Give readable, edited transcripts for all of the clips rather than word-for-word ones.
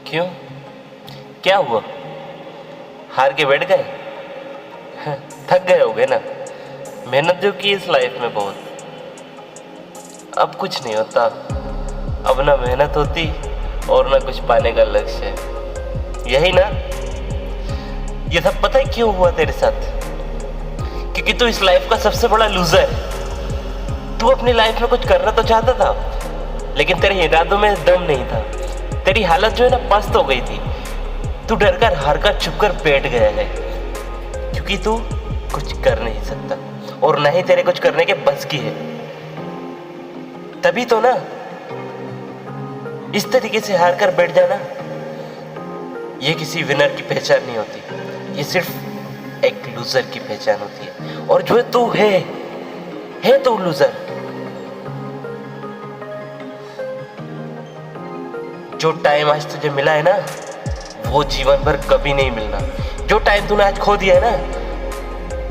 क्यों? क्या हुआ? हार के बैठ गए? थक गए होगे ना, मेहनत जो की इस लाइफ में बहुत। अब कुछ नहीं होता, अब ना मेहनत होती और ना कुछ पाने का लक्ष्य है, यही ना? ये सब पता है क्यों हुआ तेरे साथ? क्योंकि तू इस लाइफ का सबसे बड़ा लूजर है। तू अपनी लाइफ में कुछ करना तो चाहता था, लेकिन तेरे इरादों में दम नहीं था। तेरी हालत जो है ना पस्त हो गई थी। तू डर कर हार कर चुप कर बैठ गया है, क्योंकि तू कुछ कर नहीं सकता और ना ही तेरे कुछ करने के बस की है। तभी तो ना इस तरीके से हार कर बैठ जाना, ये किसी विनर की पहचान नहीं होती, ये सिर्फ एक लूजर की पहचान होती है। और जो तू है तू लूजर। जो टाइम आज तुझे मिला है ना, वो जीवन भर कभी नहीं मिलना। जो टाइम तूने आज खो दिया है ना,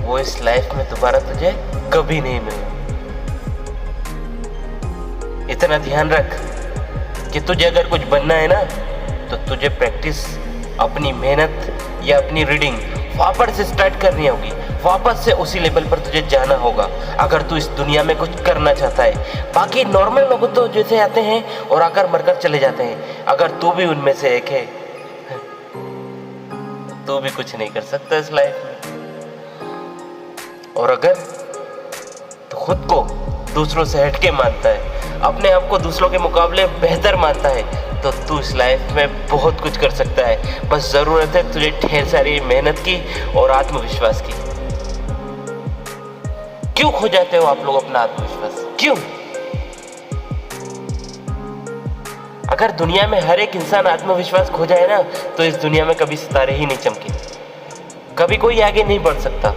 वो इस लाइफ में दोबारा तुझे कभी नहीं मिलना। इतना ध्यान रख कि तुझे अगर कुछ बनना है ना, तो तुझे प्रैक्टिस, अपनी मेहनत या अपनी रीडिंग वापस से स्टार्ट करनी होगी। वापस से उसी लेवल पर तुझे जाना होगा अगर तू इस दुनिया में कुछ करना चाहता है। बाकी नॉर्मल लोग तो जैसे आते हैं और आकर मरकर चले जाते हैं, अगर तू भी उनमें से एक है, तू भी कुछ नहीं कर सकता इस लाइफ में। और अगर तो खुद को दूसरों से हटके मानता है, अपने आप को दूसरों के मुकाबले बेहतर मानता है, तो तू इस लाइफ में बहुत कुछ कर सकता है। बस जरूरत है तुझे ढेर सारी मेहनत की और आत्मविश्वास की। क्यों खो जाते हो आप लोग अपना आत्मविश्वास? क्यों? अगर दुनिया में हर एक इंसान आत्मविश्वास खो जाए ना, तो इस दुनिया में कभी सितारे ही नहीं चमके, कभी कोई आगे नहीं बढ़ सकता।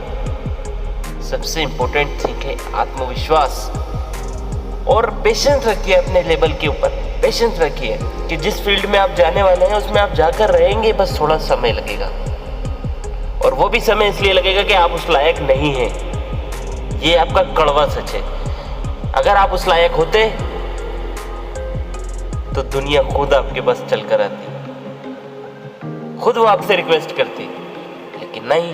सबसे इंपॉर्टेंट थिंग है आत्मविश्वास। और पेशेंस रखिए अपने लेवल के ऊपर। पेशेंस रखिए कि जिस फील्ड में आप जाने वाले हैं उसमें आप जाकर रहेंगे, बस थोड़ा समय लगेगा। और वो भी समय इसलिए लगेगा कि आप उस लायक नहीं हैं। ये आपका कड़वा सच है। अगर आप उस लायक होते तो दुनिया खुद आपके पास चल कर आती, खुद वो आपसे रिक्वेस्ट करती, लेकिन नहीं।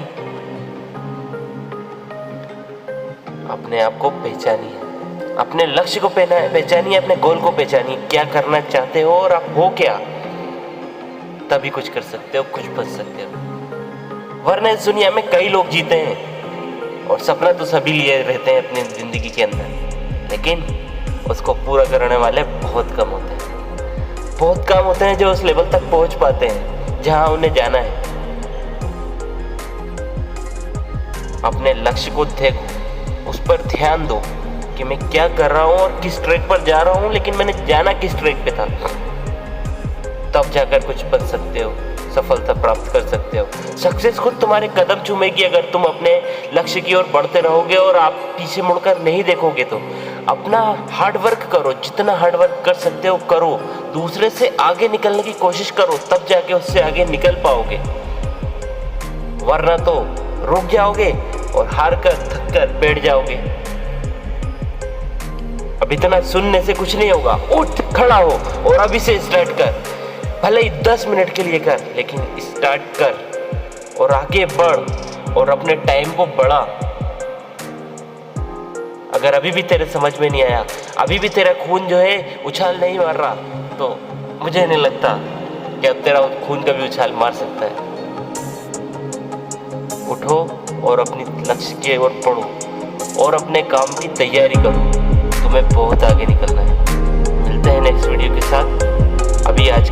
अपने आप को पहचानिए, अपने लक्ष्य को पहचानिए, अपने गोल को पहचानिए, क्या करना चाहते हो और आप हो क्या। तभी कुछ कर सकते हो, कुछ बच सकते हो। वरना इस दुनिया में कई लोग जीते हैं और सपना तो सभी लिए रहते हैं अपनी जिंदगी के अंदर, लेकिन उसको पूरा करने वाले बहुत कम होते हैं। बहुत कम होते हैं जो उस लेवल तक पहुंच पाते हैं जहां उन्हें जाना है। अपने लक्ष्य को देखो, उस पर ध्यान दो कि मैं क्या कर रहा हूं और किस ट्रैक पर जा रहा हूं, लेकिन मैंने जाना किस ट्रैक पे था। तब जाकर कुछ बन सकते हो, सफलता प्राप्त कर सकते हो। सक्सेस खुद तुम्हारे कदम चूमेगी अगर तुम अपने लक्ष्य की ओर बढ़ते रहोगे और आप पीछे मुड़कर नहीं देखोगे। तो अपना हार्ड वर्क करो, जितना हार्ड वर्क कर सकते हो करो, दूसरे से आगे निकलने की कोशिश करो, तब जाके उससे आगे निकल पाओगे। वरना तो रुक जाओगे और हार कर थक कर बैठ जाओगे। अब इतना सुनने से कुछ नहीं होगा। उठ खड़ा हो और अभी से स्टार्ट कर। भले ही 10 मिनट के लिए कर, लेकिन स्टार्ट कर और आगे बढ़ और अपने टाइम को बढ़ा। अगर अभी भी तेरे समझ में नहीं आया, अभी भी तेरा खून जो है उछाल नहीं मार रहा, तो मुझे नहीं लगता कि अब तेरा खून कभी उछाल मार सकता है। उठो और अपनी लक्ष्य की ओर बढ़ो और अपने काम की तैयारी करो। तुम्हें बहुत आगे निकलना है। मिलते हैं नेक्स्ट वीडियो के साथ। अभी आज